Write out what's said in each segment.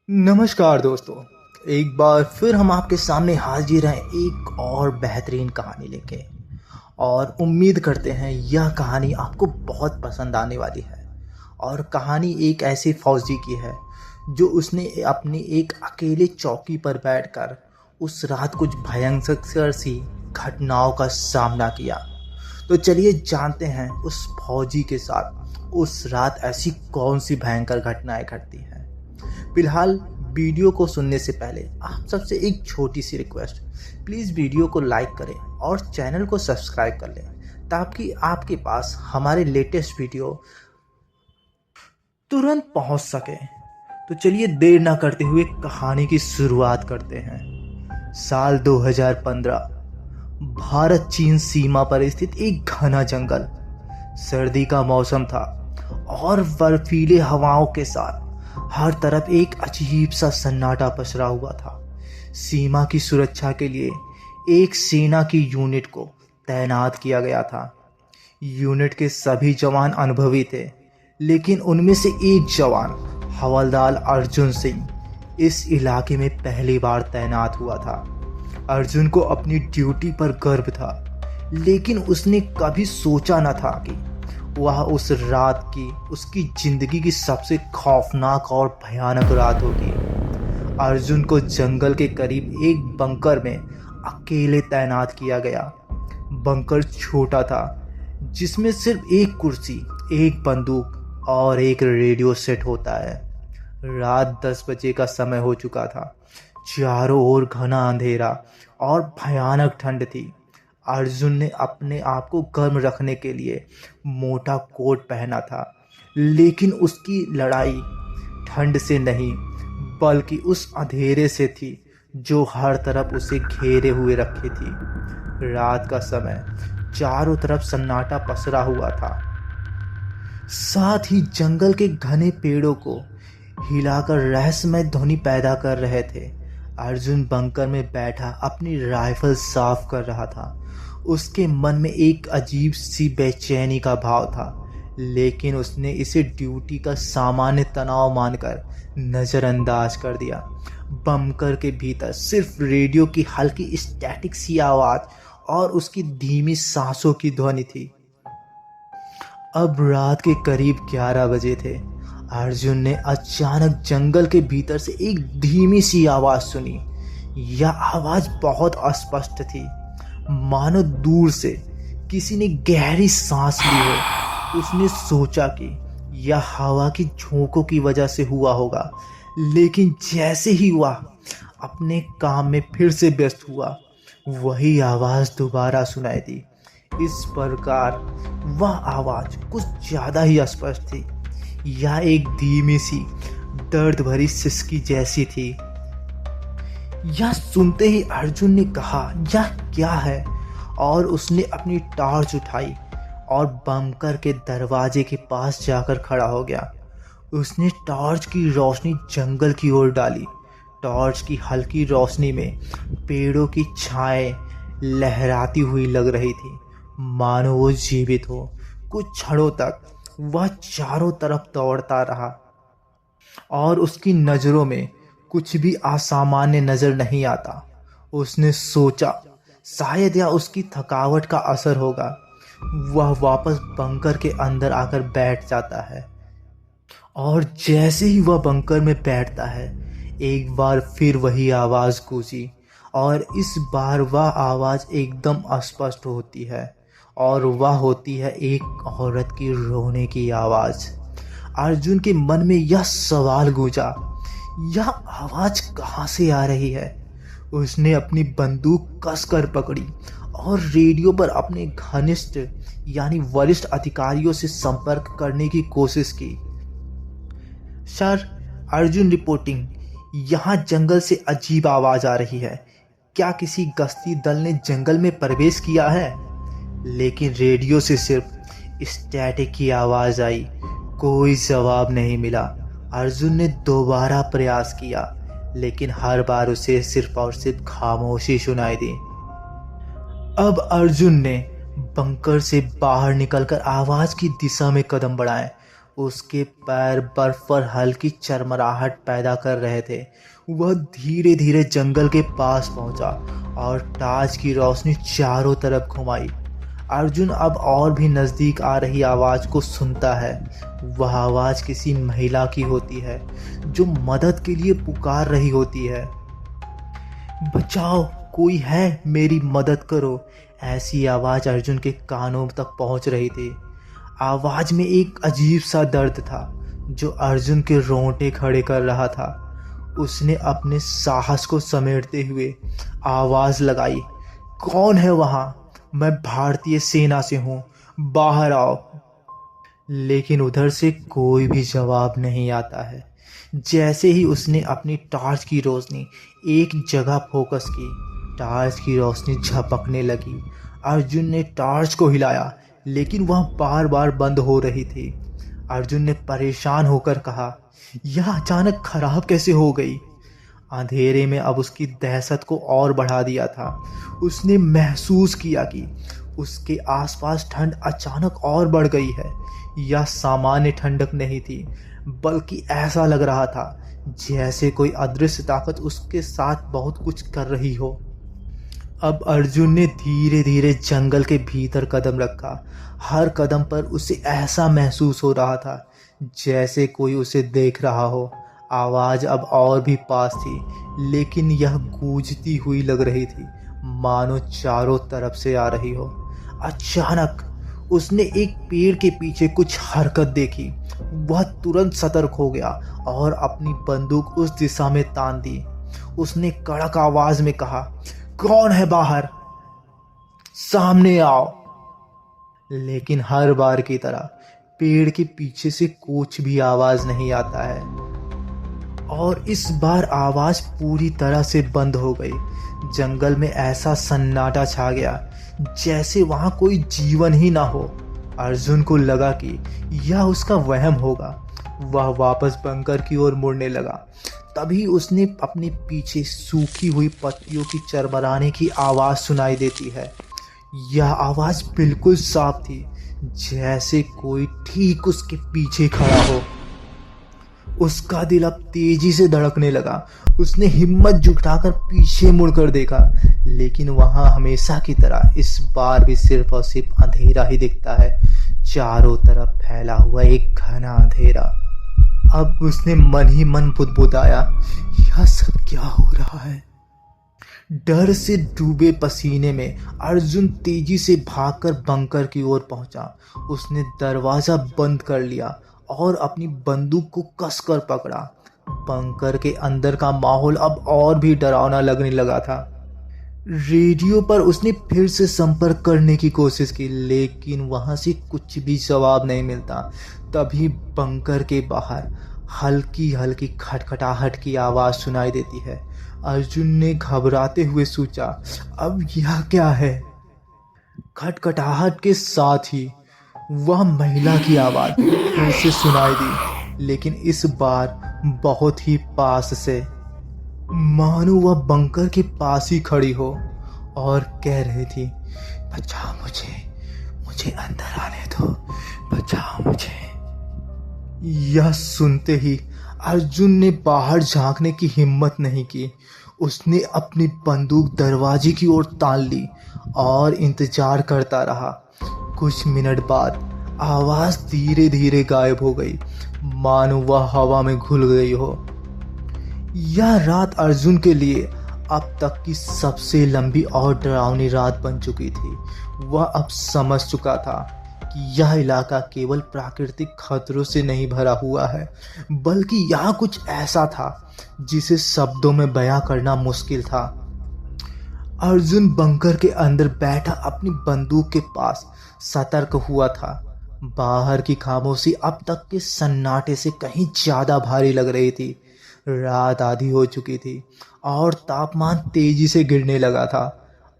नमस्कार दोस्तों। एक बार फिर हम आपके सामने हाजिर हैं एक और बेहतरीन कहानी लेके। और उम्मीद करते हैं यह कहानी आपको बहुत पसंद आने वाली है। और कहानी एक ऐसे फौजी की है जो उसने अपनी एक अकेले चौकी पर बैठकर उस रात कुछ भयंकर सी घटनाओं का सामना किया। तो चलिए जानते हैं उस फौजी के साथ उस रात ऐसी कौन सी भयंकर घटनाएं घटती हैं। फिलहाल वीडियो को सुनने से पहले आप सबसे एक छोटी सी रिक्वेस्ट, प्लीज़ वीडियो को लाइक करें और चैनल को सब्सक्राइब कर लें ताकि आपके पास हमारे लेटेस्ट वीडियो तुरंत पहुंच सके। तो चलिए देर ना करते हुए कहानी की शुरुआत करते हैं। साल 2015, भारत चीन सीमा पर स्थित एक घना जंगल। सर्दी का मौसम था और बर्फीले हवाओं के साथ हर तरफ एक अजीब सा सन्नाटा पसरा हुआ था। सीमा की सुरक्षा के लिए एक सेना की यूनिट को तैनात किया गया था। यूनिट के सभी जवान अनुभवी थे, लेकिन उनमें से एक जवान हवलदार अर्जुन सिंह इस इलाके में पहली बार तैनात हुआ था। अर्जुन को अपनी ड्यूटी पर गर्व था, लेकिन उसने कभी सोचा न था कि वह उस रात की उसकी जिंदगी की सबसे खौफनाक और भयानक रात होगी। अर्जुन को जंगल के करीब एक बंकर में अकेले तैनात किया गया। बंकर छोटा था, जिसमें सिर्फ एक कुर्सी, एक बंदूक और एक रेडियो सेट होता है। रात 10 बजे का समय हो चुका था। चारों ओर घना अंधेरा और भयानक ठंड थी। अर्जुन ने अपने आप को गर्म रखने के लिए मोटा कोट पहना था, लेकिन उसकी लड़ाई ठंड से नहीं बल्कि उस अंधेरे से थी जो हर तरफ उसे घेरे हुए रखी थी। रात का समय, चारों तरफ सन्नाटा पसरा हुआ था, साथ ही जंगल के घने पेड़ों को हिलाकर रहस्यमय ध्वनि पैदा कर रहे थे। अर्जुन बंकर में बैठा अपनी राइफल साफ कर रहा था। उसके मन में एक अजीब सी बेचैनी का भाव था, लेकिन उसने इसे ड्यूटी का सामान्य तनाव मानकर नज़रअंदाज कर दिया। बंकर के भीतर सिर्फ रेडियो की हल्की स्टैटिक सी आवाज़ और उसकी धीमी सांसों की ध्वनि थी। अब रात के करीब 11 बजे थे। अर्जुन ने अचानक जंगल के भीतर से एक धीमी सी आवाज़ सुनी। यह आवाज़ बहुत अस्पष्ट थी, मानो दूर से किसी ने गहरी सांस ली हो। उसने सोचा कि यह हवा की झोंकों की वजह से हुआ होगा, लेकिन जैसे ही वह अपने काम में फिर से व्यस्त हुआ, वही आवाज़ दोबारा सुनाई दी। इस प्रकार वह आवाज़ कुछ ज़्यादा ही स्पष्ट थी। यह एक धीमी सी दर्द भरी सिसकी जैसी थी। यह सुनते ही अर्जुन ने कहा, यह क्या है? और उसने अपनी टॉर्च उठाई और बंकर के दरवाजे के पास जाकर खड़ा हो गया। उसने टॉर्च की रोशनी जंगल की ओर डाली। टॉर्च की हल्की रोशनी में पेड़ों की छाएं लहराती हुई लग रही थी, मानो वो जीवित हो। कुछ क्षणों तक वह चारों तरफ दौड़ता रहा और उसकी नज़रों में कुछ भी असामान्य नज़र नहीं आता। उसने सोचा शायद यह उसकी थकावट का असर होगा। वह वापस बंकर के अंदर आकर बैठ जाता है, और जैसे ही वह बंकर में बैठता है, एक बार फिर वही आवाज़ गूंजी, और इस बार वह आवाज़ एकदम स्पष्ट होती है, और वह होती है एक औरत की रोने की आवाज़। अर्जुन के मन में यह सवाल गूंजा, यह आवाज़ कहाँ से आ रही है? उसने अपनी बंदूक कसकर पकड़ी और रेडियो पर अपने घनिष्ठ यानी वरिष्ठ अधिकारियों से संपर्क करने की कोशिश की। सर, अर्जुन रिपोर्टिंग, यहाँ जंगल से अजीब आवाज़ आ रही है। क्या किसी गश्ती दल ने जंगल में प्रवेश किया है? लेकिन रेडियो से सिर्फ स्टैटिक की आवाज़ आई। कोई जवाब नहीं मिला। अर्जुन ने दोबारा प्रयास किया, लेकिन हर बार उसे सिर्फ और सिर्फ खामोशी सुनाई दी। अब अर्जुन ने बंकर से बाहर निकलकर आवाज़ की दिशा में कदम बढ़ाए। उसके पैर बर्फ पर हल्की चरमराहट पैदा कर रहे थे। वह धीरे धीरे जंगल के पास पहुंचा और टॉर्च की रोशनी चारों तरफ घुमाई। अर्जुन अब और भी नज़दीक आ रही आवाज़ को सुनता है। वह आवाज़ किसी महिला की होती है जो मदद के लिए पुकार रही होती है। बचाओ, कोई है, मेरी मदद करो। ऐसी आवाज़ अर्जुन के कानों तक पहुंच रही थी। आवाज़ में एक अजीब सा दर्द था जो अर्जुन के रोंगटे खड़े कर रहा था। उसने अपने साहस को समेटते हुए आवाज़ लगाई, कौन है वहाँ? मैं भारतीय सेना से हूँ, बाहर आओ। लेकिन उधर से कोई भी जवाब नहीं आता है। जैसे ही उसने अपनी टॉर्च की रोशनी एक जगह फोकस की, टॉर्च की रोशनी झपकने लगी। अर्जुन ने टॉर्च को हिलाया लेकिन वह बार बार बंद हो रही थी। अर्जुन ने परेशान होकर कहा, यह अचानक खराब कैसे हो गई? अंधेरे में अब उसकी दहशत को और बढ़ा दिया था। उसने महसूस किया कि उसके आसपास ठंड अचानक और बढ़ गई है। यह सामान्य ठंडक नहीं थी, बल्कि ऐसा लग रहा था जैसे कोई अदृश्य ताकत उसके साथ बहुत कुछ कर रही हो। अब अर्जुन ने धीरे धीरे जंगल के भीतर कदम रखा। हर कदम पर उसे ऐसा महसूस हो रहा था जैसे कोई उसे देख रहा हो। आवाज़ अब और भी पास थी, लेकिन यह गूंजती हुई लग रही थी, मानो चारों तरफ से आ रही हो। अचानक उसने एक पेड़ के पीछे कुछ हरकत देखी। वह तुरंत सतर्क हो गया और अपनी बंदूक उस दिशा में तान दी। उसने कड़क आवाज में कहा, कौन है बाहर? सामने आओ। लेकिन हर बार की तरह पेड़ के पीछे से कुछ भी आवाज नहीं आता है और इस बार आवाज पूरी तरह से बंद हो गई। जंगल में ऐसा सन्नाटा छा गया जैसे वहां कोई जीवन ही ना हो। अर्जुन को लगा कि यह उसका वहम होगा। वह वापस बंकर की ओर मुड़ने लगा। तभी उसने अपने पीछे सूखी हुई पत्तियों की चरमराने की आवाज़ सुनाई देती है। यह आवाज़ बिल्कुल साफ थी, जैसे कोई ठीक उसके पीछे खड़ा हो। उसका दिल अब तेजी से धड़कने लगा। उसने हिम्मत जुटाकर पीछे मुड़कर देखा, लेकिन वहां हमेशा की तरह इस बार भी सिर्फ और सिर्फ अंधेरा ही दिखता है। चारों तरफ फैला हुआ एक घना अंधेरा। अब उसने मन ही मन बुदबुदाया, यह सब क्या हो रहा है? डर से डूबे पसीने में अर्जुन तेजी से भागकर बंकर की ओर पहुंचा। उसने दरवाजा बंद कर लिया और अपनी बंदूक को कसकर पकड़ा। बंकर के अंदर का माहौल अब और भी डरावना लगने लगा था। रेडियो पर उसने फिर से संपर्क करने की कोशिश की, लेकिन वहां से कुछ भी जवाब नहीं मिलता। तभी बंकर के बाहर हल्की हल्की खटखटाहट की आवाज सुनाई देती है। अर्जुन ने घबराते हुए सोचा, अब यह क्या है? खटखटाहट के साथ ही वह महिला की आवाज फिर से सुनाई दी, लेकिन इस बार बहुत ही पास से, मानो वह बंकर के पास ही खड़ी हो और कह रही थी, बचाओ मुझे, मुझे अंदर आने दो, बचाओ मुझे। यह सुनते ही अर्जुन ने बाहर झांकने की हिम्मत नहीं की। उसने अपनी बंदूक दरवाजे की ओर तान ली और इंतजार करता रहा। कुछ मिनट बाद आवाज धीरे धीरे गायब हो गई, मानो वह हवा में घुल गई हो। यह रात अर्जुन के लिए अब तक की सबसे लंबी और डरावनी रात बन चुकी थी। वह अब समझ चुका था कि यह इलाका केवल प्राकृतिक खतरों से नहीं भरा हुआ है, बल्कि यहाँ कुछ ऐसा था जिसे शब्दों में बयां करना मुश्किल था। अर्जुन बंकर के अंदर बैठा अपनी बंदूक के पास सतर्क हुआ था। बाहर की खामोशी अब तक के सन्नाटे से कहीं ज्यादा भारी लग रही थी। रात आधी हो चुकी थी और तापमान तेजी से गिरने लगा था।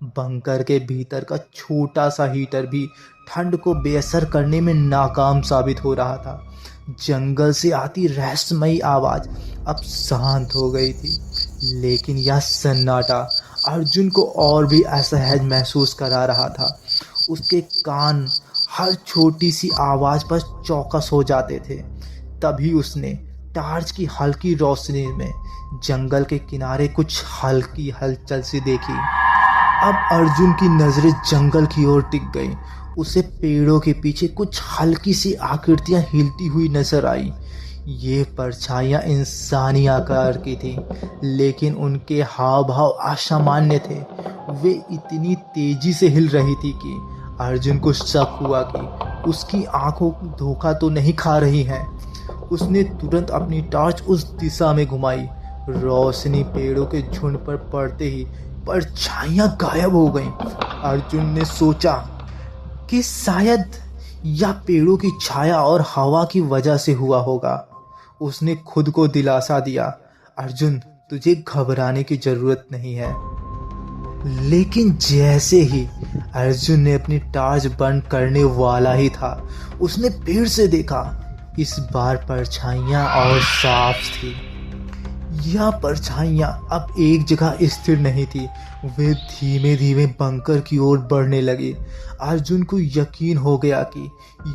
बंकर के भीतर का छोटा सा हीटर भी ठंड को बेअसर करने में नाकाम साबित हो रहा था। जंगल से आती रहस्यमयी आवाज अब शांत हो गई थी, लेकिन यह सन्नाटा अर्जुन को और भी असहज महसूस करा रहा था। उसके कान हर छोटी सी आवाज़ पर चौकस हो जाते थे। तभी उसने टार्च की हल्की रोशनी में जंगल के किनारे कुछ हल्की हलचल सी देखी। अब अर्जुन की नज़रें जंगल की ओर टिक गई। उसे पेड़ों के पीछे कुछ हल्की सी आकृतियां हिलती हुई नजर आई। ये परछाइयां इंसानी आकार की थी, लेकिन उनके हाव भाव असामान्य थे। वे इतनी तेजी से हिल रही थी कि अर्जुन को शक हुआ कि उसकी आंखों धोखा तो नहीं खा रही हैं। उसने तुरंत अपनी टॉर्च उस दिशा में घुमाई। रोशनी पेड़ों के झुंड पर पड़ते ही परछाइयां गायब हो गईं। अर्जुन ने सोचा कि शायद यह पेड़ों की छाया और हवा की वजह से हुआ होगा। उसने खुद को दिलासा दिया, अर्जुन, तुझे घबराने की जरूरत नहीं है। लेकिन जैसे ही अर्जुन ने अपनी टॉर्च बंद करने वाला ही था, उसने फिर से देखा। इस बार परछाइयां और साफ थी। यह परछाइयां अब एक जगह स्थिर नहीं थी। वे धीमे धीमे बंकर की ओर बढ़ने लगी। अर्जुन को यकीन हो गया कि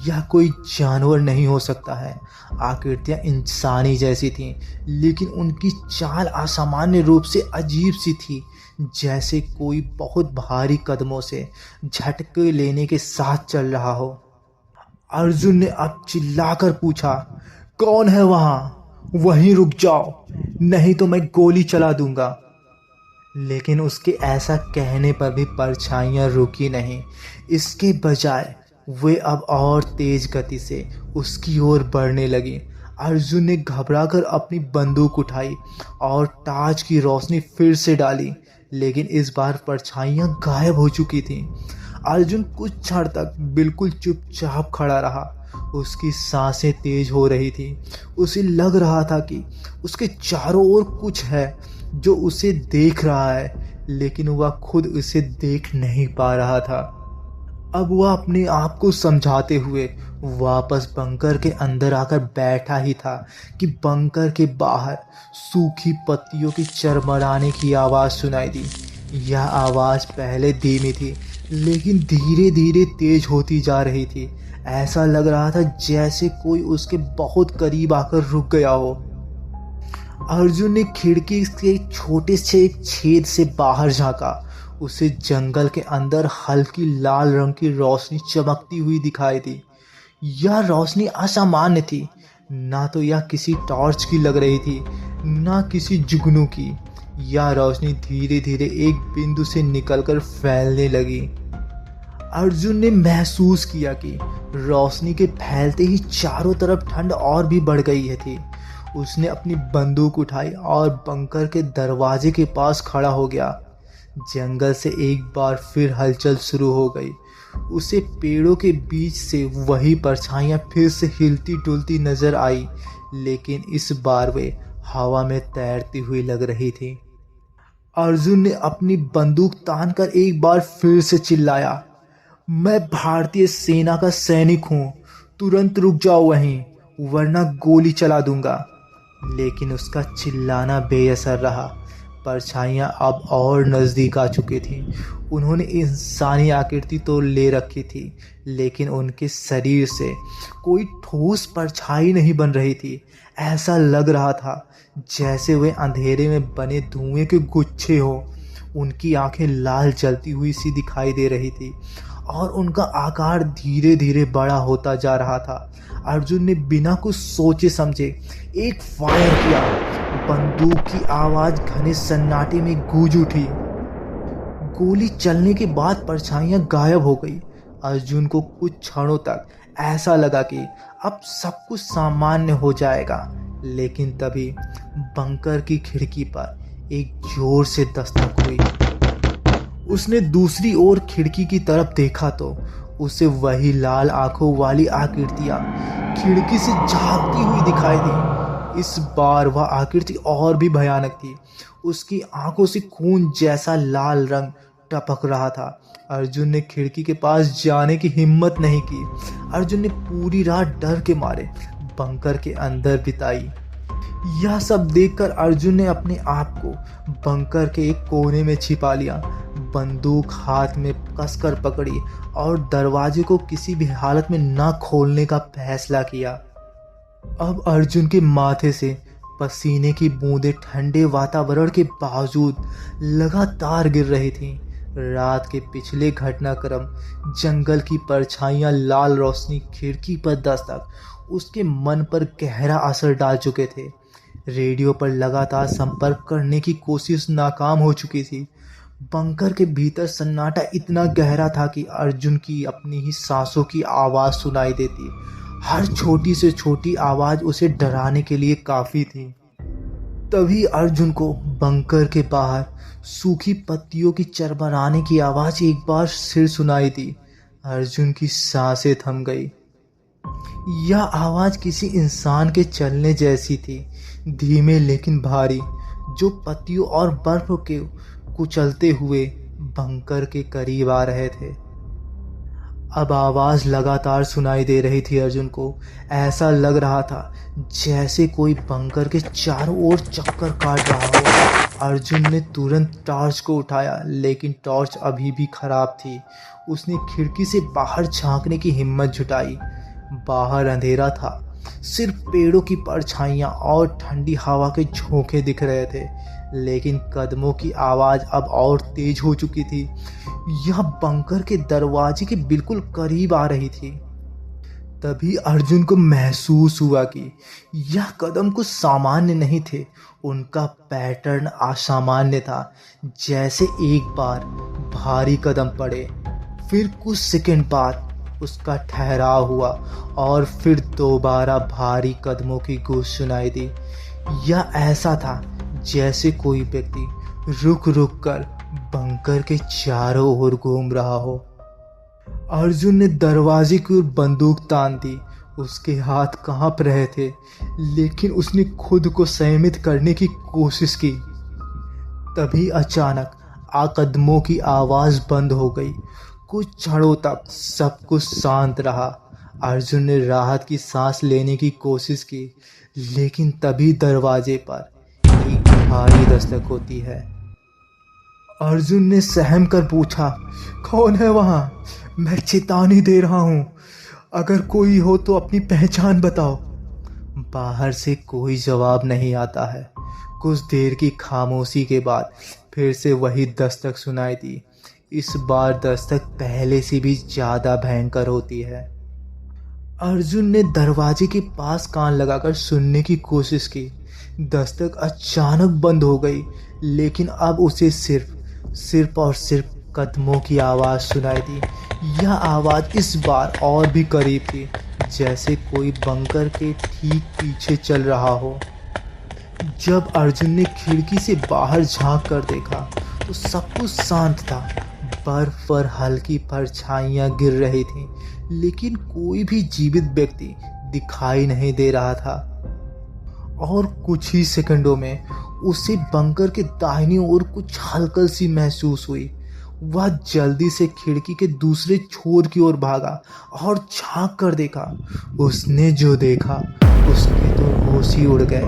यह कोई जानवर नहीं हो सकता है। आकृतियां इंसानी जैसी थीं, लेकिन उनकी चाल असामान्य रूप से अजीब सी थी, जैसे कोई बहुत भारी कदमों से झटके लेने के साथ चल रहा हो। अर्जुन ने अब चिल्लाकर पूछा, कौन है वहां? वहीं रुक जाओ, नहीं तो मैं गोली चला दूंगा। लेकिन उसके ऐसा कहने पर भी परछाइयां रुकी नहीं। इसके बजाय वे अब और तेज गति से उसकी ओर बढ़ने लगी। अर्जुन ने घबराकर अपनी बंदूक उठाई और टॉर्च की रोशनी फिर से डाली, लेकिन इस बार परछाइयां गायब हो चुकी थीं। अर्जुन कुछ क्षण तक बिल्कुल चुपचाप खड़ा रहा। उसकी सांसें तेज हो रही थी। उसे लग रहा था कि उसके चारों ओर कुछ है जो उसे देख रहा है, लेकिन वह खुद उसे देख नहीं पा रहा था। अब वह अपने आप को समझाते हुए वापस बंकर के अंदर आकर बैठा ही था कि बंकर के बाहर सूखी पत्तियों की चरमराने की आवाज़ सुनाई दी। यह आवाज़ पहले धीमी थी, लेकिन धीरे धीरे तेज होती जा रही थी। ऐसा लग रहा था जैसे कोई उसके बहुत करीब आकर रुक गया हो। अर्जुन ने खिड़की के छोटे से एक छेद से बाहर झांका। उसे जंगल के अंदर हल्की लाल रंग की रोशनी चमकती हुई दिखाई दी। यह रोशनी असामान्य थी। ना तो यह किसी टॉर्च की लग रही थी, ना किसी जुगनू की। यह रोशनी धीरे धीरे एक बिंदु से निकलकर फैलने लगी। अर्जुन ने महसूस किया कि रोशनी के फैलते ही चारों तरफ ठंड और भी बढ़ गई थी। उसने अपनी बंदूक उठाई और बंकर के दरवाजे के पास खड़ा हो गया। जंगल से एक बार फिर हलचल शुरू हो गई। उसे पेड़ों के बीच से वही परछाइयां फिर से हिलती डुलती नजर आई, लेकिन इस बार वे हवा में तैरती हुई लग रही थी। अर्जुन ने अपनी बंदूक तानकर एक बार फिर से चिल्लाया, मैं भारतीय सेना का सैनिक हूँ, तुरंत रुक जाओ वहीं, वरना गोली चला दूंगा। लेकिन उसका चिल्लाना बेअसर रहा। परछाइयां अब और नज़दीक आ चुकी थीं। उन्होंने इंसानी आकृति तो ले रखी थी, लेकिन उनके शरीर से कोई ठोस परछाई नहीं बन रही थी। ऐसा लग रहा था जैसे वे अंधेरे में बने धुएं के गुच्छे हों। उनकी आंखें लाल जलती हुई सी दिखाई दे रही थी और उनका आकार धीरे धीरे बड़ा होता जा रहा था। अर्जुन ने बिना कुछ सोचे समझे एक फायर किया। बंदूक की आवाज़ घने सन्नाटे में गूंज उठी। गोली चलने के बाद परछाइयां गायब हो गई। अर्जुन को कुछ क्षणों तक ऐसा लगा कि अब सब कुछ सामान्य हो जाएगा, लेकिन तभी बंकर की खिड़की पर एक जोर से दस्तक हुई। उसने दूसरी ओर खिड़की की तरफ देखा तो उसे वही लाल आंखों वाली आकृतियां खिड़की से झांकती हुई दिखाई दी। इस बार वह आकृति और भी भयानक थी। उसकी आंखों से खून जैसा लाल रंग टपक रहा था। अर्जुन ने खिड़की के पास जाने की हिम्मत नहीं की। अर्जुन ने पूरी रात डर के मारे बंकर के अंदर बिताई। यह सब देखकर अर्जुन ने अपने आप को बंकर के एक कोने में छिपा लिया। बंदूक हाथ में कसकर पकड़ी और दरवाजे को किसी भी हालत में ना खोलने का फैसला किया। अब अर्जुन के माथे से पसीने की बूंदें ठंडे वातावरण के बावजूद लगातार गिर रही थीं। रात के पिछले घटनाक्रम, जंगल की परछाइयां, लाल रोशनी, खिड़की पर दस्तक उसके मन पर गहरा असर डाल चुके थे। रेडियो पर लगातार संपर्क करने की कोशिश नाकाम हो चुकी थी। बंकर के भीतर सन्नाटा इतना गहरा था कि अर्जुन की अपनी ही सांसों की आवाज़ सुनाई देती। हर छोटी से छोटी आवाज़ उसे डराने के लिए काफ़ी थी। तभी अर्जुन को बंकर के बाहर सूखी पत्तियों की चरमराने की आवाज़ एक बार फिर सुनाई दी। अर्जुन की सांसें थम गई। यह आवाज़ किसी इंसान के चलने जैसी थी, धीमे लेकिन भारी, जो पत्तियों और बर्फ के कुचलते हुए बंकर के करीब आ रहे थे। अब आवाज़ लगातार सुनाई दे रही थी। अर्जुन को ऐसा लग रहा था जैसे कोई बंकर के चारों ओर चक्कर काट रहा हो। अर्जुन ने तुरंत टॉर्च को उठाया, लेकिन टॉर्च अभी भी खराब थी। उसने खिड़की से बाहर झांकने की हिम्मत जुटाई। बाहर अंधेरा था, सिर्फ पेड़ों की परछाइयाँ और ठंडी हवा के झोंके दिख रहे थे। लेकिन कदमों की आवाज़ अब और तेज हो चुकी थी। यह बंकर के दरवाजे के बिल्कुल करीब आ रही थी। तभी अर्जुन को महसूस हुआ कि यह कदम कुछ सामान्य नहीं थे। उनका पैटर्न असामान्य था, जैसे एक बार भारी कदम पड़े, फिर कुछ सेकंड बाद उसका ठहराव हुआ और फिर दोबारा भारी कदमों की गूंज सुनाई दी। यह ऐसा था जैसे कोई व्यक्ति रुक रुक कर बंकर के चारों ओर घूम रहा हो। अर्जुन ने दरवाजे की ओर बंदूक तान दी। उसके हाथ कांप रहे थे, लेकिन उसने खुद को संयमित करने की कोशिश की। तभी अचानक कदमों की आवाज़ बंद हो गई। कुछ क्षणों तक सब कुछ शांत रहा। अर्जुन ने राहत की सांस लेने की कोशिश की, लेकिन तभी दरवाजे पर एक भारी दस्तक होती है। अर्जुन ने सहम कर पूछा, कौन है वहाँ? मैं चेतावनी दे रहा हूँ, अगर कोई हो तो अपनी पहचान बताओ। बाहर से कोई जवाब नहीं आता है। कुछ देर की खामोशी के बाद फिर से वही दस्तक सुनाई दी। इस बार दस्तक पहले से भी ज़्यादा भयंकर होती है। अर्जुन ने दरवाजे के पास कान लगाकर सुनने की कोशिश की। दस्तक अचानक बंद हो गई, लेकिन अब उसे सिर्फ और सिर्फ कदमों की आवाज़ सुनाई दी। यह आवाज़ इस बार और भी करीब थी, जैसे कोई बंकर के ठीक पीछे चल रहा हो। जब अर्जुन ने खिड़की से बाहर झांक कर देखा तो सब कुछ शांत था। बर्फ पर हल्की परछाइयाँ गिर रही थीं, लेकिन कोई भी जीवित व्यक्ति दिखाई नहीं दे रहा था। और कुछ ही सेकंडों में उसे बंकर के दाहिनी ओर कुछ हलचल सी महसूस हुई। वह जल्दी से खिड़की के दूसरे छोर की ओर भागा और झांक कर देखा। उसने जो देखा उसके तो होश ही उड़ गए।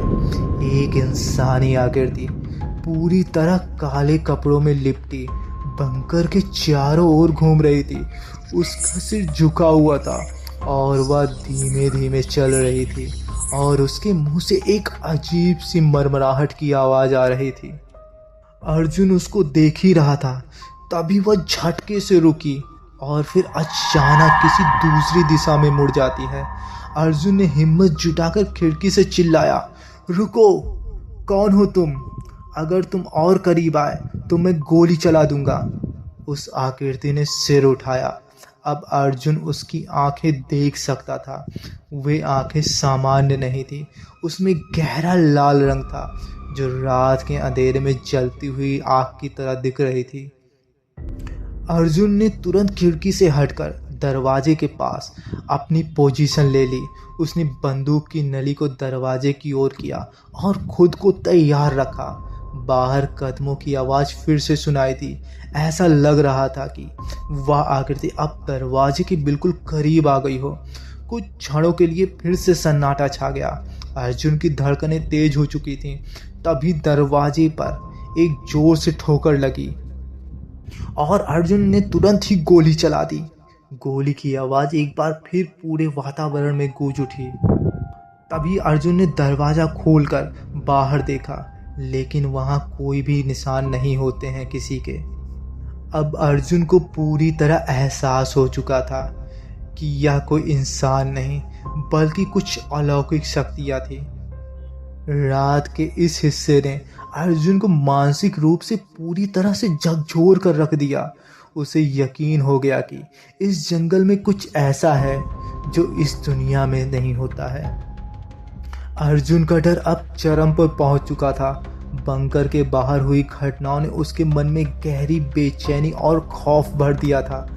एक इंसानी आकृति पूरी तरह काले कपड़ों में लिपटी बंकर के चारों ओर घूम रही थी। उसका सिर झुका हुआ था और वह धीमे धीमे चल रही थी, और उसके मुंह से एक अजीब सी मरमराहट की आवाज़ आ रही थी। अर्जुन उसको देख ही रहा था, तभी वह झटके से रुकी और फिर अचानक किसी दूसरी दिशा में मुड़ जाती है। अर्जुन ने हिम्मत जुटाकर खिड़की से चिल्लाया, रुको, कौन हो तुम? अगर तुम और करीब आए तो मैं गोली चला दूंगा। उस आकृति ने सिर उठाया। अब अर्जुन उसकी आंखें देख सकता था। वे आंखें सामान्य नहीं थी, उसमें गहरा लाल रंग था जो रात के अंधेरे में जलती हुई आग की तरह दिख रही थी। अर्जुन ने तुरंत खिड़की से हटकर दरवाजे के पास अपनी पोजीशन ले ली। उसने बंदूक की नली को दरवाजे की ओर किया और खुद को तैयार रखा। बाहर कदमों की आवाज़ फिर से सुनाई दी। ऐसा लग रहा था कि वह आकृति अब दरवाजे के बिल्कुल करीब आ गई हो। कुछ क्षणों के लिए फिर से सन्नाटा छा गया। अर्जुन की धड़कनें तेज हो चुकी थीं। तभी दरवाजे पर एक जोर से ठोकर लगी। और अर्जुन ने तुरंत ही गोली चला दी। गोली की आवाज़ एक बार फिर पूरे वातावरण में गूंज उठी। तभी अर्जुन ने दरवाज़ा खोलकर बाहर देखा, लेकिन वहाँ कोई भी निशान नहीं होते हैं किसी के। अब अर्जुन को पूरी तरह एहसास हो चुका था कि यह कोई इंसान नहीं बल्कि कुछ अलौकिक शक्तियाँ थी। रात के इस हिस्से ने अर्जुन को मानसिक रूप से पूरी तरह से झकझोर कर रख दिया। उसे यकीन हो गया कि इस जंगल में कुछ ऐसा है जो इस दुनिया में नहीं होता है। अर्जुन का डर अब चरम पर पहुंच चुका था। बंकर के बाहर हुई घटनाओं ने उसके मन में गहरी बेचैनी और खौफ भर दिया था।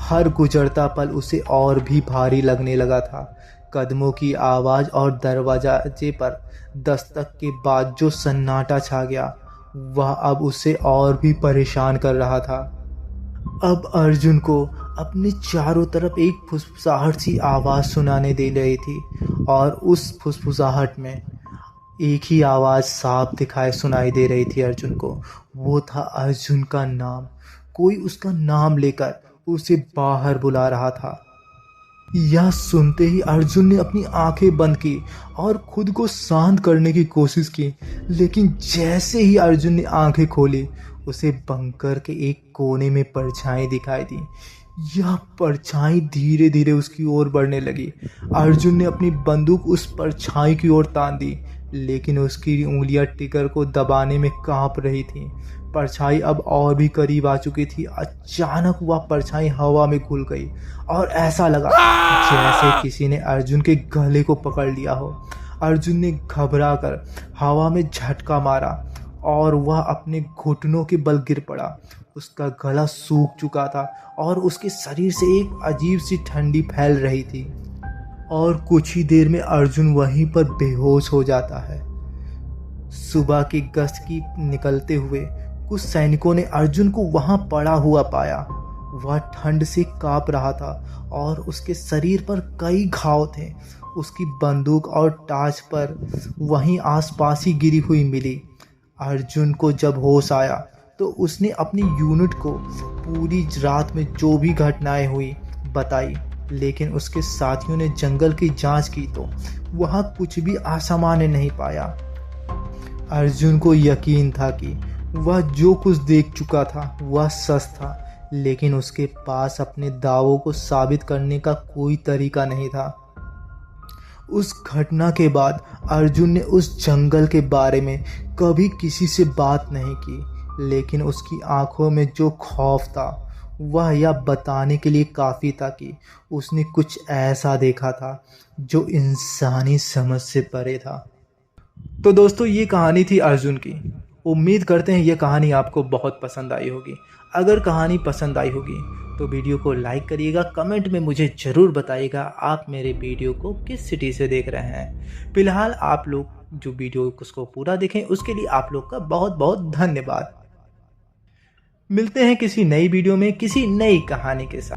हर गुजरता पल उसे और भी भारी लगने लगा था। कदमों की आवाज़ और दरवाजे पर दस्तक के बाद जो सन्नाटा छा गया, वह अब उसे और भी परेशान कर रहा था। अब अर्जुन को अपने चारों तरफ एक फुसफुसाहट सी आवाज़ सुनाने दे रही थी, और उस फुसफुसाहट में एक ही आवाज़ साफ दिखाई सुनाई दे रही थी अर्जुन को। वो था अर्जुन का नाम। कोई उसका नाम लेकर उसे बाहर बुला रहा था। यह सुनते ही अर्जुन ने अपनी आंखें बंद की और खुद को शांत करने की कोशिश की, लेकिन जैसे ही अर्जुन ने आंखें खोली, उसे बंकर के एक कोने में परछाई दिखाई दी। यह परछाई धीरे धीरे उसकी ओर बढ़ने लगी। अर्जुन ने अपनी बंदूक उस परछाई की ओर तान दी, लेकिन उसकी उंगलियां टिकर को दबाने में कांप रही थीं। परछाई अब और भी करीब आ चुकी थी। अचानक वह परछाई हवा में घुल गई और ऐसा लगा जैसे किसी ने अर्जुन के गले को पकड़ लिया हो। अर्जुन ने घबराकर हवा में झटका मारा और वह अपने घुटनों के बल गिर पड़ा। उसका गला सूख चुका था और उसके शरीर से एक अजीब सी ठंडी फैल रही थी, और कुछ ही देर में अर्जुन वहीं पर बेहोश हो जाता है। सुबह की गश्त की निकलते हुए कुछ सैनिकों ने अर्जुन को वहां पड़ा हुआ पाया। वह ठंड से कांप रहा था और उसके शरीर पर कई घाव थे। उसकी बंदूक और टार्च पर वहीं आसपास ही गिरी हुई मिली। अर्जुन को जब होश आया तो उसने अपनी यूनिट को पूरी रात में जो भी घटनाएं हुई बताई, लेकिन उसके साथियों ने जंगल की जांच की तो वहाँ कुछ भी असामान्य नहीं पाया। अर्जुन को यकीन था कि वह जो कुछ देख चुका था वह सच था, लेकिन उसके पास अपने दावों को साबित करने का कोई तरीका नहीं था। उस घटना के बाद अर्जुन ने उस जंगल के बारे में कभी किसी से बात नहीं की, लेकिन उसकी आंखों में जो खौफ था वह यह बताने के लिए काफ़ी था कि उसने कुछ ऐसा देखा था जो इंसानी समझ से परे था। तो दोस्तों, ये कहानी थी अर्जुन की। उम्मीद करते हैं ये कहानी आपको बहुत पसंद आई होगी। अगर कहानी पसंद आई होगी तो वीडियो को लाइक करिएगा। कमेंट में मुझे ज़रूर बताइएगा आप मेरे वीडियो को किस सिटी से देख रहे हैं। फिलहाल आप लोग जो वीडियो उसको पूरा देखें उसके लिए आप लोग का बहुत बहुत धन्यवाद। मिलते हैं किसी नई वीडियो में किसी नई कहानी के साथ।